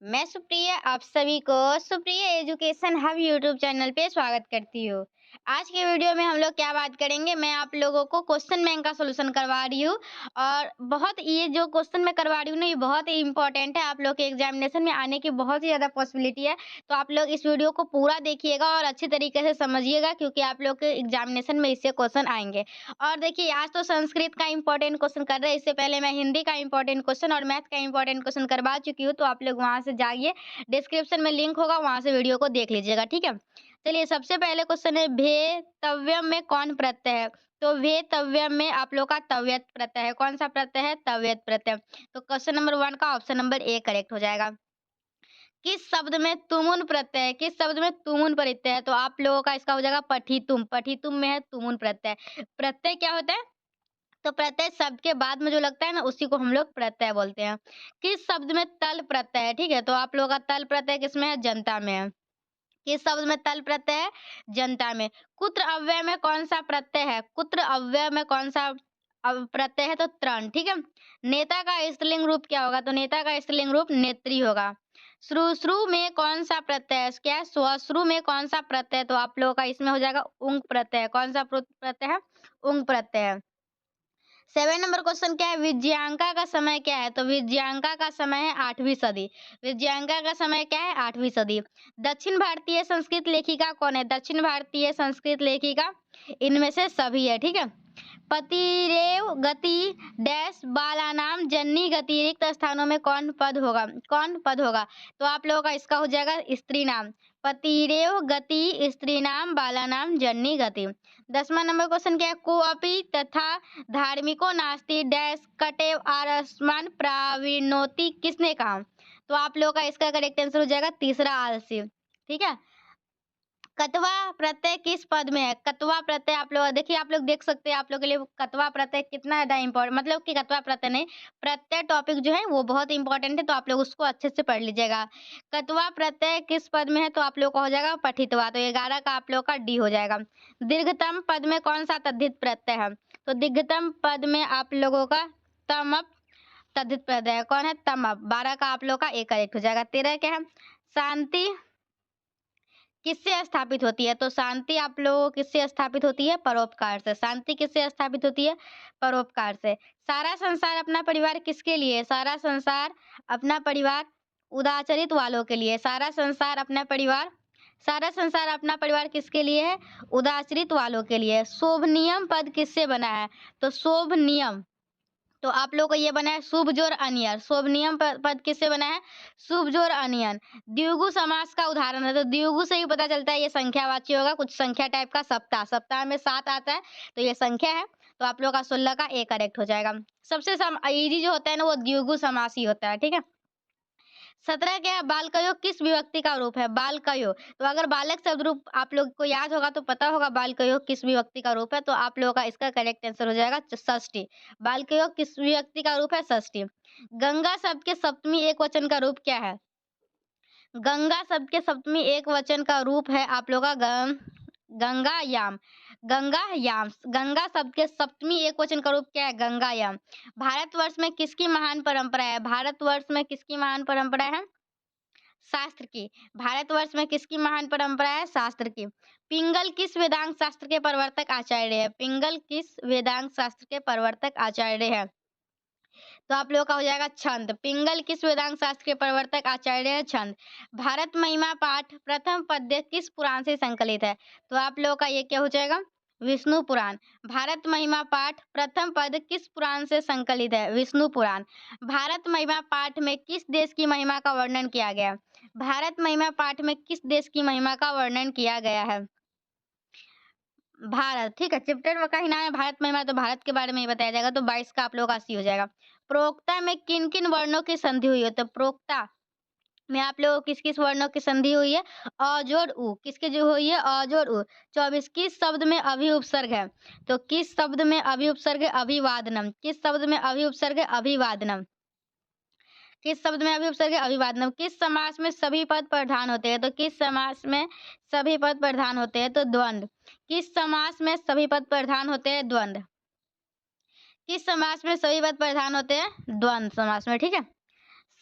मैं सुप्रिया आप सभी को Supriya education hub YouTube channel पे स्वागत करती हूँ। आज के वीडियो में हम लोग क्या बात करेंगे, मैं आप लोगों को क्वेश्चन बैंक का सॉल्यूशन करवा रही हूँ। और बहुत ये जो क्वेश्चन मैं करवा रही हूँ ना, ये बहुत ही इंपॉर्टेंट है। आप लोग के एग्जामिनेशन में आने की बहुत ही ज़्यादा पॉसिबिलिटी है। तो आप लोग इस वीडियो को पूरा देखिएगा और अच्छी तरीके से समझिएगा, क्योंकि आप लोग के एग्जामिनेशन में इससे क्वेश्चन आएंगे। और देखिए, आज तो संस्कृत का इंपॉर्टेंट क्वेश्चन कर रहे हैं, इससे पहले मैं हिंदी का इंपॉर्टेंट क्वेश्चन और मैथ का इंपॉर्टेंट क्वेश्चन करवा चुकी हूँ। तो आप लोग वहां से जाइए, डिस्क्रिप्शन में लिंक होगा, वहां से वीडियो को देख लीजिएगा, ठीक है। चलिए, सबसे पहले क्वेश्चन है, भेतव्यम में कौन प्रत्यय है? तो भेतव्यम में आप लोग का तव्यत प्रत्यय है। कौन सा प्रत्यय है? तव्यत प्रत्यय। तो क्वेश्चन नंबर 1 का ऑप्शन नंबर ए करेक्ट हो जाएगा। किस शब्द में तुमुन प्रत्यय है? किस शब्द में तुमुन प्रत्यय है? तो आप लोगों का इसका हो जाएगा पठितुम। पठितुम में है तुमुन प्रत्यय। प्रत्यय क्या होता है? तो प्रत्यय शब्द के बाद में जो लगता है ना, उसी को हम लोग प्रत्यय बोलते हैं। किस शब्द में तल प्रत्यय है? ठीक है, तो आप लोगों का तल प्रत्यय किसमें है? जनता में है। किस शब्द में तल प्रत्यय है? जनता में। कुत्र अव्यय में कौन सा प्रत्यय है? कुत्र अव्यय में कौन सा प्रत्यय है? तो तृण। ठीक है। नेता का स्त्रीलिंग रूप क्या होगा? तो नेता का स्त्रीलिंग रूप नेत्री होगा। श्रू में कौन सा प्रत्यय है? क्या है? स्वश्रु में कौन सा प्रत्यय है? तो आप लोगों का इसमें हो जाएगा उंग प्रत्यय। कौन सा प्रत्यय है? उंग प्रत्यय है। 7 नंबर क्वेश्चन क्या है? विजयांका का समय क्या है? तो विजयांका का समय है 8वीं सदी। विजयांका का समय क्या है? 8वीं सदी। दक्षिण भारतीय संस्कृत लेखिका कौन है? दक्षिण भारतीय संस्कृत लेखिका इनमें से सभी है, ठीक है। पतिरेव गति डैश बालानाम जननी गति रिक्त स्थानों में कौन पद होगा? कौन पद होगा? तो आप लोगों का इसका हो जाएगा स्त्री नाम। पतिरेव गति स्त्री नाम बालानाम जननी गति। 10वां नंबर क्वेश्चन क्या है? कोअपि तथा धार्मिको नास्ति डैश कटेव आरस्मान प्राविणोति किसने कहा? तो आप लोगों का इसका करेक्ट आंसर हो जाएगा तीसरा आलसी, ठीक है। कतवा प्रत्यय किस पद में है? कतवा प्रत्यय आप लोग देखिए, आप लोग देख सकते हैं, आप लोग के लिए कतवा प्रत्यय कितना ज्यादा इंपॉर्टेंट, मतलब कि कतवा प्रत्यय नहीं, प्रत्यय टॉपिक जो है वो बहुत इंपॉर्टेंट है। तो आप लोग उसको अच्छे से पढ़ लीजिएगा। कतवा प्रत्यय किस पद में है? तो आप लोग का हो जाएगा पठितवा। तो 11 का आप लोग का डी हो जाएगा। दीर्घतम पद में कौन सा तद्धित प्रत्यय है? तो दीर्घतम पद में आप लोगों का तमप तद्धित प्रत्यय है। कौन है? तमप। 12 का आप लोग का ए करेक्ट हो जाएगा। 13 क्या है? शांति किससे स्थापित होती है? तो शांति आप लोगों को किससे स्थापित होती है? परोपकार से। शांति किससे स्थापित होती है? परोपकार से। सारा संसार अपना परिवार किसके लिए? सारा संसार अपना परिवार उदाचरित वालों के लिए। सारा संसार अपना परिवार किसके लिए है? उदाचरित वालों के लिए। शोभनियम पद किससे बना है? तो शोभ नियम, तो आप लोग को ये बना है शुभ जोर अनियर। शोभनियम पद किससे बना है? शुभ जोर अनियन। द्विगु समास का उदाहरण है। तो द्विगु से ही पता चलता है ये संख्यावाची होगा, कुछ संख्या टाइप का। सप्ताह, सप्ताह में 7 आता है, तो ये संख्या है। तो आप लोग का 16 का ए करेक्ट हो जाएगा। सबसे इजी जो होता है ना, वो द्विगु समास ही होता है, ठीक है। 17 क्या है? बाल कयो किस विभक्ति का रूप है? बाल कयो, तो अगर बालक शब्द रूप आप लोग को याद होगा तो पता होगा बाल कयो किस विभक्ति का रूप है। तो आप लोगों का इसका करेक्ट आंसर हो जाएगा षष्ठी। बाल कयो किस विभक्ति का रूप है? षष्ठी। गंगा शब्द के सप्तमी एक वचन का रूप क्या है? गंगा शब्द के सप्तमी एक वचन का रूप है आप लोग का गंगायाम। गंगायाम। गंगा शब्द के सप्तमी एक वचन का रूप क्या है? गंगायाम। भारतवर्ष में किसकी महान परंपरा है? भारतवर्ष में किसकी महान परंपरा है? शास्त्र की। भारतवर्ष में किसकी महान परंपरा है? शास्त्र की। पिंगल किस वेदांत शास्त्र के प्रवर्तक आचार्य है? पिंगल किस वेदांत शास्त्र के प्रवर्तक आचार्य है? तो आप लोगों का हो जाएगा छंद। पिंगल किस वेदांत शास्त्र के प्रवर्तक आचार्य है? छंद। भारत महिमा पाठ प्रथम पद्य किस पुराण से संकलित है? तो आप लोगों का ये क्या हो जाएगा? विष्णु पुराण। भारत महिमा पाठ प्रथम पद किस पुराण से संकलित है? विष्णु पुराण। भारत महिमा पाठ में किस देश की महिमा का वर्णन किया गया? भारत महिमा पाठ में किस देश की महिमा का वर्णन किया गया है? भारत, ठीक है। चैप्टर का ही नाम है भारत महिमा, तो भारत के बारे में ही बताया जाएगा। तो 22 का आप लोगों का सी हो जाएगा। प्रोक्ता में किन किन वर्णों की संधि हुई है? तो प्रोक्ता में आप लोगों को किस किस वर्णों की संधि हुई है? अ जोड़ उ। किसकी जो हुई है? अ जोड़ उ। 24 किस शब्द में अभि उपसर्ग है? तो किस शब्द में अभि उपसर्ग है? अभिवादनम। किस शब्द में अभि उपसर्ग है? अभिवादनम। किस शब्द में अभि उपसर्ग है? अभिवादनम। किस समास में सभी पद प्रधान होते हैं? तो किस समास में सभी पद प्रधान होते हैं? तो द्वंद्व। किस समास में सभी पद प्रधान होते हैं? द्वंद्व। किस समास में सभी पद प्रधान होते हैं? द्वंद्व समास में, ठीक है।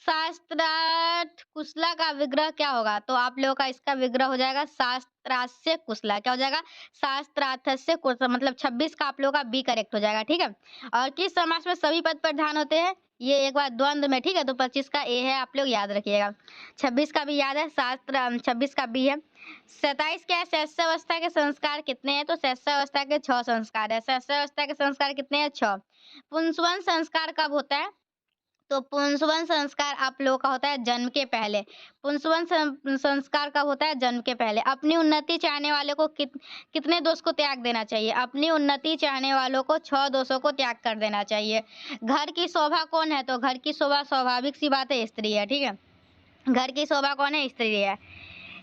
शास्त्रार्थ कुशला का विग्रह क्या होगा? तो आप लोगों का इसका विग्रह हो जाएगा शास्त्रास्य कुशला। क्या हो जाएगा? शास्त्रार्थस्य कुशला, मतलब 26 का आप लोगों का बी करेक्ट हो जाएगा, ठीक है। और किस समास में सभी पद प्रधान होते हैं? ये एक बार द्वंद्व में, ठीक है। तो 25 का ए है, आप लोग याद रखिएगा। 26 का भी याद है, 26 का बी है। 27 क्या है? शैशवावस्था के संस्कार कितने हैं? तो शैशवावस्था के 6 संस्कार है। शैशवावस्था के संस्कार कितने हैं? 6। पुंसवन संस्कार कब होता है? तो पुंसवन संस्कार आप लोगों का होता है जन्म के पहले। पुंसवन संस्कार कब होता है? जन्म के पहले। अपनी उन्नति चाहने वाले को कितने दोष को त्याग देना चाहिए? अपनी उन्नति चाहने वालों को 6 दोषों को त्याग कर देना चाहिए। घर की शोभा कौन है? तो घर की शोभा स्वाभाविक सी बात है, स्त्री है, ठीक है। घर की शोभा कौन है? स्त्री है।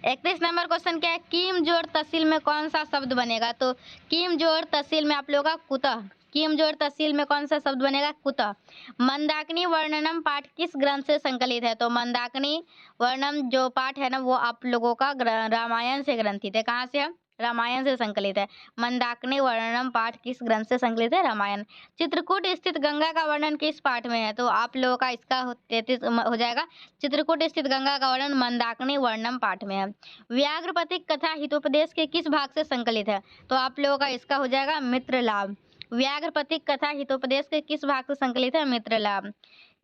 31 नंबर क्वेश्चन क्या है? कीम जोड़ तहसील में कौन सा शब्द बनेगा? तो कीम जोड़ तहसील में आप लोगों का कुतः। कीम जोड़ तहसील में कौन सा शब्द बनेगा? कुतः। मंदाकिनी वर्णनम पाठ किस ग्रंथ से संकलित है? तो मंदाकिनी वर्णम जो पाठ है ना, वो आप लोगों का रामायण से ग्रंथित है। कहाँ से है? रामायण से संकलित है। मंदाकिनी वर्णनम पाठ किस ग्रंथ से संकलित है? रामायण। चित्रकूट स्थित गंगा का वर्णन किस पाठ में है? तो आप लोगों का इसका 33 हो जाएगा। चित्रकूट स्थित गंगा का वर्णन मंदाकिनी वर्णनम पाठ में है। व्याघ्रपतिक कथा हितोपदेश के किस भाग से संकलित है? तो आप लोगों का इसका हो जाएगा मित्र लाभ। व्याघ्रपतिक कथा हितोपदेश के किस भाग से संकलित है? मित्र लाभ।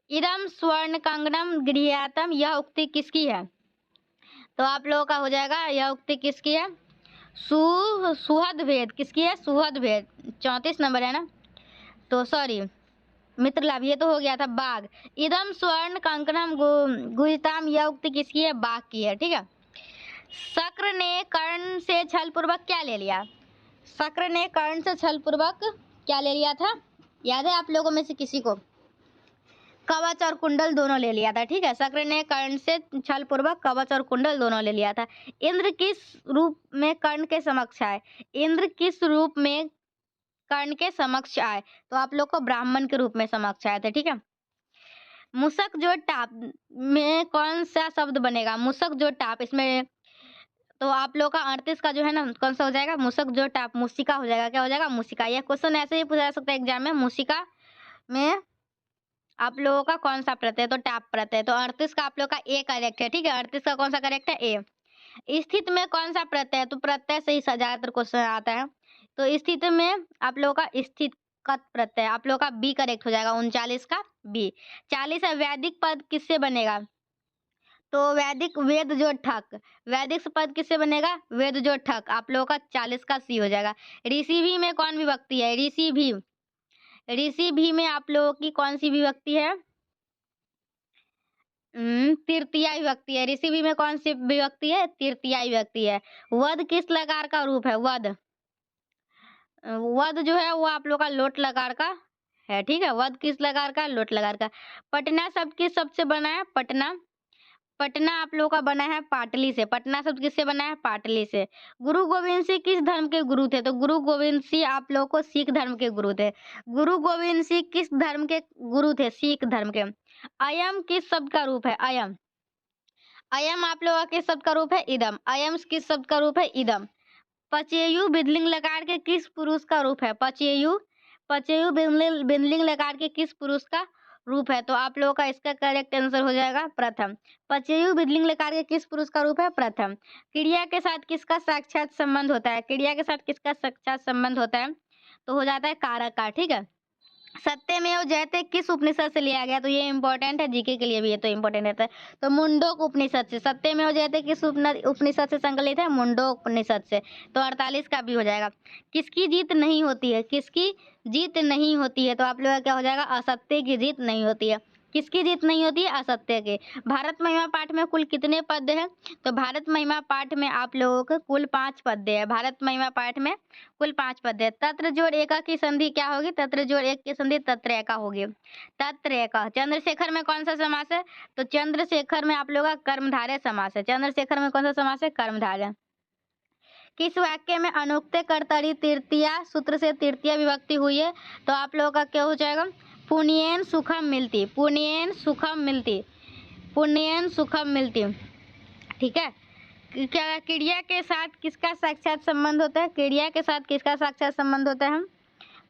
इदम स्वर्ण कंगनम गृह्यातम, यह उक्ति किसकी है? तो आप लोगों का हो जाएगा यह उक्ति किसकी है? सुहद भेद। किसकी है? सुहद भेद। 34 नंबर है ना, तो सॉरी मित्र लाभ, ये तो हो गया था बाघ। इदम स्वर्ण कंकणम गुहिताम, यह उक्ति किसकी है? बाघ की है, ठीक है। शक्र ने कर्ण से छल पूर्वक क्या ले लिया? शक्र ने कर्ण से छल पूर्वक क्या ले लिया था? याद है आप लोगों में से किसी को? कवच और कुंडल दोनों ले लिया था, ठीक है। शक्र ने कर्ण से छल पूर्वक कवच और कुंडल दोनों ले लिया था। इंद्र किस रूप में कर्ण के समक्ष आए? इंद्र किस रूप में कर्ण के समक्ष आए? तो आप लोग को ब्राह्मण के रूप में समक्ष आए थे, ठीक है। मुसक जो टाप में कौन सा शब्द बनेगा? मुसक जो टाप, इसमें तो आप लोग का 38 का जो है ना, कौन सा हो जाएगा? मुसक जो टाप, मुसिका हो जाएगा। क्या हो जाएगा? मुसिका। यह क्वेश्चन ऐसे ही पूछा जा सकता है एग्जाम में। मुसिका में आप लोगों का कौन सा प्रत्यय? तो टाप प्रत्यय। तो 38 का आप लोग का ए करेक्ट है, ठीक है। 38 का कौन सा करेक्ट है? ए। स्थित में कौन सा प्रत्यय? तो प्रत्यय से ही ज्यादातर क्वेश्चन आता है। तो स्थित में आप लोगों का स्थित कत प्रत्यय, आप लोगों का बी करेक्ट हो जाएगा। 39 का बी। 40 है वैदिक पद किससे बनेगा? तो वैदिक वेद जो ठक। वैदिक पद किससे बनेगा? वेद जो ठक। आप लोगों का 40 का सी हो जाएगा। ऋषि भी में कौन विभक्ति है? ऋषि भी। ऋषि भी में आप लोगों की कौन सी विभक्ति है? तृतीया विभक्ति है। ऋषि भी में कौन सी विभक्ति है? तृतीया विभक्ति है। वध किस लकार का रूप है? वध। वध जो है वो आप लोग का लोट लकार का है, ठीक है। वध किस लकार का? लोट लकार का। पटना शब्द किस शब्द से बना है? पटना। पटना आप लोगों का बना है पाटली से। पटना शब्द किससे बना है? पाटली से। गुरु गोविंद सिंह किस धर्म के गुरु थे? तो गुरु गोविंद सिंह आप लोगों को सिख धर्म के गुरु थे। गुरु गोविंद सिंह किस धर्म के गुरु थे? सिख धर्म के। अयम किस शब्द का रूप है? अयम। अयम आप लोगों का किस शब्द का रूप है? इदम। अयम किस शब्द का रूप है? इदम। पचेयु बिंदलिंग लकार के किस पुरुष का रूप है? पचेयु। पचेयु बिंदलिंग लकार के किस पुरुष का रूप है? तो आप लोगों का इसका करेक्ट आंसर हो जाएगा प्रथम। पचेयु बिंदलिंग लकार के किस पुरुष का रूप है? प्रथम। क्रिया के साथ किसका साक्षात संबंध होता है? क्रिया के साथ किसका साक्षात संबंध होता है? तो हो जाता है कारक का, ठीक है। सत्यमेव जयते किस उपनिषद से लिया गया? तो ये इंपॉर्टेंट है, जीके के लिए भी ये तो इंपॉर्टेंट रहता है। तो मुंडोक उपनिषद से। सत्यमेव जयते किस उपनिषद से संकलित है? मुंडोक उपनिषद से। तो 48 का भी हो जाएगा। किसकी जीत नहीं होती है? किसकी जीत नहीं होती है? तो आप लोग का क्या हो जाएगा? असत्य की जीत नहीं होती है। किसकी जीत नहीं होती है? असत्य के। भारत महिमा पाठ में कुल कितने पद हैं? तो भारत महिमा पाठ में आप लोगों को कुल 5 पद है। भारत महिमा पाठ में कुल 5 पद है। तत्र जोड़ एका की संधि क्या होगी? तत्र जोड़ एक की संधि तत्र एका होगी। तत्र एका। चंद्रशेखर में कौन सा समास है? तो चंद्रशेखर में आप लोगों का कर्मधारय समास है। चंद्रशेखर में कौन सा समास है? कर्मधारय। किस वाक्य में अनुक्त कर्तरी तृतीया सूत्र से तृतीय विभक्ति हुई है? तो आप लोगों का क्या हो जाएगा? पुण्येन सुखम मिलती। पुण्येन सुखम मिलती। पुण्येन सुखम मिलती, ठीक है। क्या क्रिया के साथ किसका साक्षात संबंध होता है? क्रिया के साथ किसका साक्षात संबंध होता है?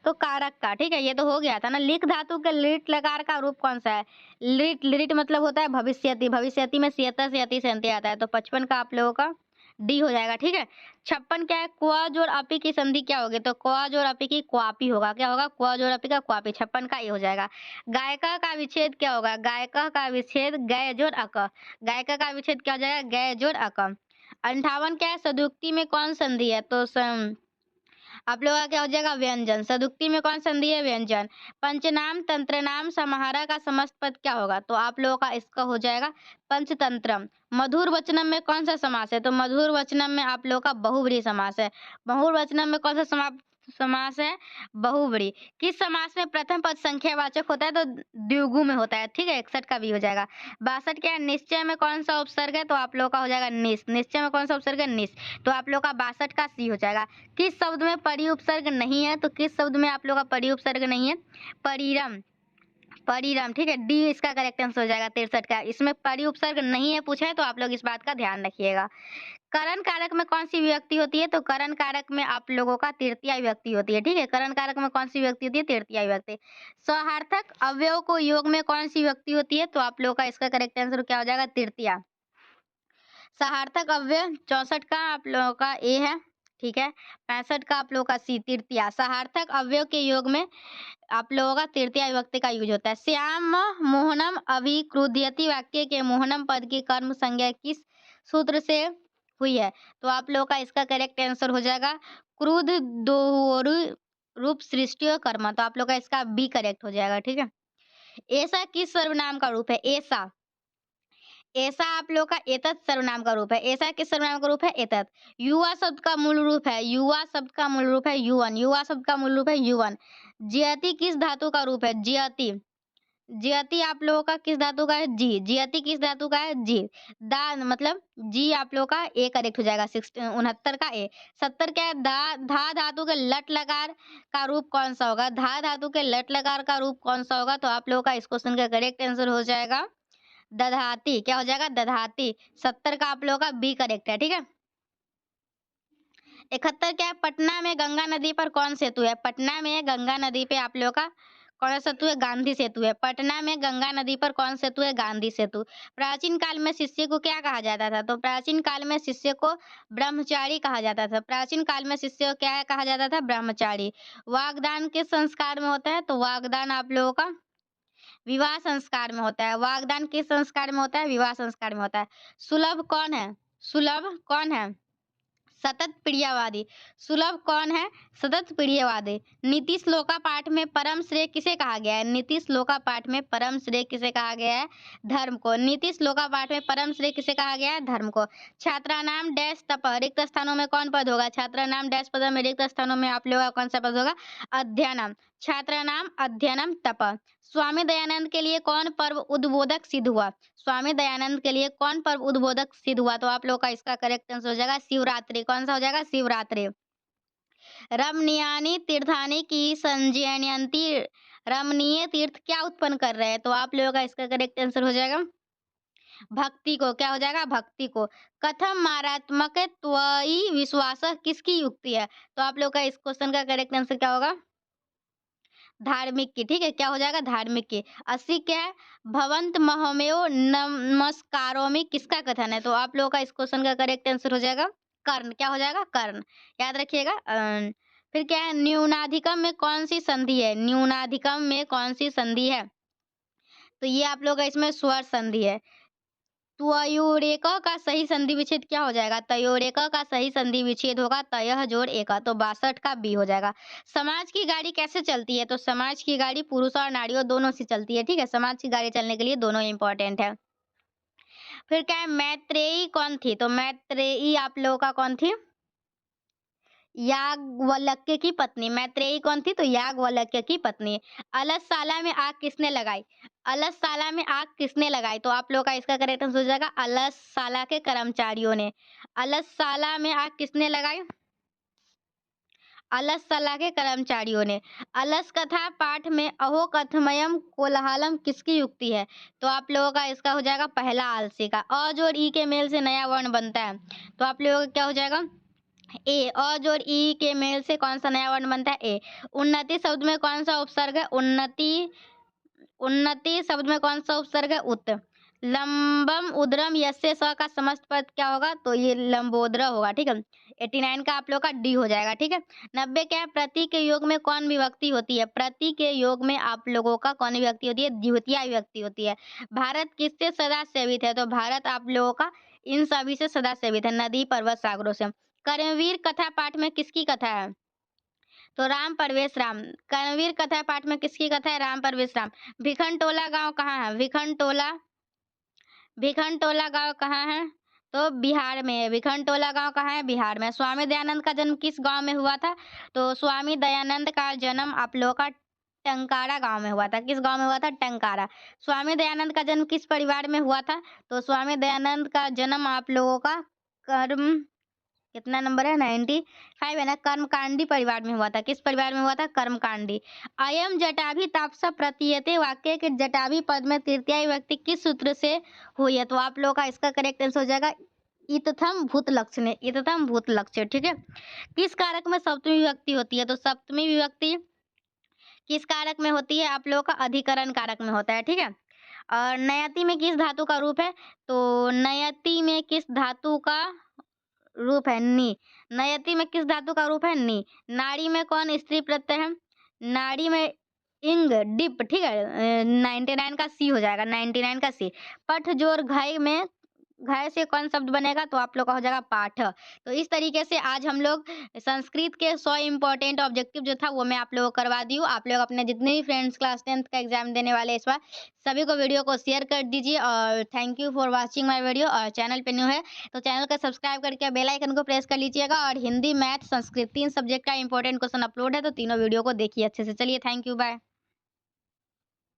तो कारक का, ठीक है, ये तो हो गया था ना। लिख धातु के लिट लकार का रूप कौन सा है? लिट, लिट मतलब होता है भविष्यति, भविष्यति में सियता से अति से अंत्य आता है, तो 55 का आप लोगों का डी हो जाएगा, ठीक है। 56 क्या है? क्वा जोड़ अपी की संधि क्या होगी? तो क्वा जोड़ अपी की क्वापी होगा, क्या होगा? क्वा जोड़ अपी का क्वापी, 56 का ए हो जाएगा। गायिका का विच्छेद क्या होगा? गायिका का विच्छेद गय जोड़ अक, गायिका का विच्छेद क्या हो जाएगा? गय जोड़ अक। 58 क्या है? सदुक्ति में कौन संधि है? तो आप लोगों का क्या हो जाएगा? व्यंजन। सदुक्ति में कौन संधि है? व्यंजन। पंचनाम, तंत्रनाम, समाहारा का समस्त पद क्या होगा? तो आप लोगों का इसका हो जाएगा पंचतंत्रम। मधुर वचनम में कौन सा समास है? तो मधुर वचनम में आप लोगों का बहुव्रीहि समास है। मधुर वचनम में कौन सा समास है? बहुव्रीहि। किस समास में प्रथम पद संख्यावाचक होता है? तो द्विगु में होता है, ठीक है। 61 का भी हो जाएगा। 62 क्या है? निश्चय में कौन सा उपसर्ग है? तो आप लोगों का हो जाएगा निस। निश्चय में कौन सा उपसर्ग है? निस। तो आप लोगों का 62 का सी हो जाएगा। किस शब्द में परि उपसर्ग नहीं है? तो किस शब्द में आप लोग का परि उपसर्ग नहीं है? परिरम, परिरम, ठीक है, डी इसका करेक्ट आंसर हो जाएगा 63 का। इसमें परि उपसर्ग नहीं है पूछा है, तो आप लोग इस बात का ध्यान रखिएगा। करण कारक में कौन सी विभक्ति होती है? तो करण कारक में आप लोगों का तृतीया विभक्ति होती है, ठीक है। करण कारक में कौन सी विभक्ति होती है? तृतीया विभक्ति। सहार्थक अवयव को योग में कौन सी विभक्ति होती है? तो आप लोगों का इसका करेक्ट आंसर क्या हो जाएगा? तृतीया। सहार्थक अव्यय 64 का आप लोगों का ए है, ठीक है। 65 का आप लोगों का सी, तृतीया। सहार्थक अवयव के योग में आप लोगों का तृतीया विभक्ति का यूज होता है। श्याम मोहनम अभिक्रुध्यति वाक्य के मोहनम पद की कर्म संज्ञा किस सूत्र से हुई है? तो आप लोगों का इसका करेक्ट आंसर हो जाएगा क्रुद्ध दोहरु रूप सृष्टि कर्म। तो आप लोग का इसका बी करेक्ट हो जाएगा, ठीक है। ऐसा किस सर्वनाम का रूप है? ऐसा, ऐसा आप लोग का एतत् सर्वनाम का रूप है। ऐसा किस सर्वनाम का रूप है? एतत्। युवा शब्द का मूल रूप है, युवा शब्द का मूल रूप है युवन, युवा शब्द का मूल रूप है युवन। जयति किस धातु का रूप है? जयति, जयति आप लोगों का किस धातु का है? जी। जयति किस धातु का है? जी। दा मतलब जी आप लोगों का ए करेक्ट हो जाएगा। 69 का ए। 70 क्या है? धा धातु के लट लकार का रूप कौन सा होगा? धा धातु के लट लकार का रूप कौन सा होगा? तो आप लोगों का इस क्वेश्चन का करेक्ट आंसर हो जाएगा दधाती। क्या हो जाएगा? दधाती। 70 का आप लोगों का बी करेक्ट है, ठीक है। 71 क्या है? पटना में गंगा नदी पर कौन सेतु है? पटना में गंगा नदी पे आप लोगों का कौन सा सेतु है? गांधी सेतु है। पटना में गंगा नदी पर कौन सेतु है? गांधी सेतु। प्राचीन काल में शिष्य को क्या कहा जाता था? तो प्राचीन काल में शिष्य को ब्रह्मचारी कहा जाता था। प्राचीन काल में शिष्य को क्या कहा जाता था? ब्रह्मचारी। वागदान किस संस्कार में होता है? तो वागदान आप लोगों का विवाह संस्कार में होता है। वागदान किस संस्कार में होता है? विवाह संस्कार में होता है। सुलभ कौन है? सुलभ कौन है? सतत प्रियवादी। सुलभ कौन है? सतत प्रियवादी। नीति श्लोका पाठ में परम श्रेय किसे कहा गया है? नीति श्लोका पाठ में परम श्रेय किसे कहा गया है? धर्म को। नीति श्लोका पाठ में परम श्रेय किसे कहा गया है? धर्म को। छात्रानाम डैश तप, रिक्त स्थानों में कौन पद होगा? छात्रानाम डैश पद में रिक्त स्थानों में आप लोगों का कौन सा पद होगा? अध्ययनम। छात्रानाम अध्ययनम तप। स्वामी दयानंद के लिए कौन पर्व उद्बोधक सिद्ध हुआ? स्वामी दयानंद के लिए कौन पर्व उद्बोधक सिद्ध हुआ? तो आप लोग का इसका करेक्ट आंसर हो जाएगा शिवरात्रि। कौन सा हो जाएगा? शिवरात्रि। रमणीयानि तीर्थानि की संजयंती, रमणीय तीर्थ क्या उत्पन्न कर रहे हैं? तो आप लोगों का इसका करेक्ट आंसर हो जाएगा भक्ति को। क्या हो जाएगा? भक्ति को। कथम मारात्मक त्वयि विश्वास किसकी युक्ति है? तो आप लोग का इस क्वेश्चन का करेक्ट आंसर क्या होगा? धार्मिक की, ठीक है। क्या हो जाएगा? धार्मिक की। 80 क्या है? भवंत महमेव नमस्कारोमि किसका कथन है? तो आप लोगों का इस क्वेश्चन का करेक्ट आंसर हो जाएगा कर्ण। क्या हो जाएगा? कर्ण। याद रखिएगा। फिर क्या है? न्यूनाधिकम में कौन सी संधि है? न्यूनाधिकम में कौन सी संधि है? तो ये आप लोग का इसमें स्वर संधि है। त्वयोरेक का सही संधि विच्छेद क्या हो जाएगा? तयोरेक का सही संधि विच्छेद होगा तयः जोड़ एका, तो 62 का बी हो जाएगा। समाज की गाड़ी कैसे चलती है? तो समाज की गाड़ी पुरुष और नारियों दोनों से चलती है, ठीक है। समाज की गाड़ी चलने के लिए दोनों इंपॉर्टेंट है। फिर क्या है? मैत्रेयी कौन थी? तो मैत्रेयी आप लोगों का कौन थी? याज्ञवल्क्य की पत्नी। मैत्रेयी कौन थी? तो याज्ञवल्क्य की पत्नी। अलसशाला में आग किसने लगाई? अलसशाला में आग किसने लगाई? तो आप लोग का इसका करेक्ट आंसर हो जाएगा अलसशाला के कर्मचारियों ने। अलसशाला में आग किसने लगाई? अलसशाला के कर्मचारियों ने। अलस कथा पाठ में अहो कथमयम कोलाहलम किसकी युक्ति है? तो आप लोगों का इसका हो जाएगा पहला आलसी का। अ जोड़ ई के मेल से नया वर्ण बनता है, तो आप लोगों का क्या हो जाएगा? ए अ जोड़ ई के मेल से कौन सा नया वर्ण बनता है? ए। उन्नति शब्द में कौन सा उपसर्ग है? उन्नति। उन्नति शब्द में कौन सा उपसर्ग है? उत। लंबम उदरम यस्य स का समस्त पद क्या होगा? तो ये लंबोदर होगा, ठीक है। 89 का आप लोग का डी हो जाएगा, ठीक है। 90 क्या है? प्रति के योग में कौन विभक्ति होती है? प्रति के योग में आप लोगों का कौन विभक्ति होती है? द्वितीया विभक्ति होती है। भारत किससे सदा सेवित है? तो भारत आप लोगों का इन सभी से सदा सेवित है, नदी पर्वत सागरों से। कर्मवीर कथा पाठ में किसकी कथा है? तो राम परवेश राम। कर्मवीर कथा पाठ में किसकी कथा है? राम परवेश राम। भिखनटोला गांव कहाँ है? भिखनटोला गांव कहाँ है? तो बिहार में है। भिखनटोला गांव कहाँ है? बिहार में। स्वामी दयानंद का जन्म किस गांव में हुआ था? तो स्वामी दयानंद का जन्म आप लोगों का टंकारा गांव में हुआ था। किस गांव में हुआ था? टंकारा। स्वामी दयानंद का जन्म किस परिवार में हुआ था? तो स्वामी दयानंद का जन्म आप लोगों का कर्म कितना नंबर है? 95 है ना। कर्मकांडी परिवार में हुआ था। किस परिवार में हुआ था? कर्मकांडी। अयम जटाभि तापसा प्रतीयते वाक्य के जटाभि पद में तृतीय व्यक्ति किस सूत्र से हुई है? तो आप लोगों का इसका करेक्ट आंसर हो जाएगा इत्थम भूत लक्षण। इत्थम भूत लक्षण, ठीक है। किस कारक में सप्तमी विभक्ति होती है? तो सप्तमी विभक्ति किस कारक में होती है? आप लोगों का अधिकरण कारक में होता है, ठीक है। और नयति में किस धातु का रूप है? तो नयति में किस धातु का रूप है? नी। नयति में किस धातु का रूप है? नी। नाड़ी में कौन स्त्री प्रत्यय है? नाड़ी में इंग डिप, ठीक है। 99 का सी हो जाएगा, 99 का सी। पठ जोर घय में घय से कौन शब्द बनेगा? तो आप लोग का हो जाएगा पाठ। तो इस तरीके से आज हम लोग संस्कृत के 100 इम्पोर्टेंट ऑब्जेक्टिव जो था वो मैं आप लोगों को करवा दी हूँ। आप लोग अपने जितने भी फ्रेंड्स क्लास 10th का एग्जाम देने वाले इस बार सभी को वीडियो को शेयर कर दीजिए। और thank you for watching my video. और चैनल पे न्यू है तो चैनल को सब्सक्राइब करके बेल आइकन को प्रेस कर लीजिएगा। और हिंदी, मैथ, संस्कृत 3 सब्जेक्ट का इंपॉर्टेंट क्वेश्चन अपलोड है तो तीनों वीडियो को देखिए अच्छे से। चलिए, थैंक यू, बाय।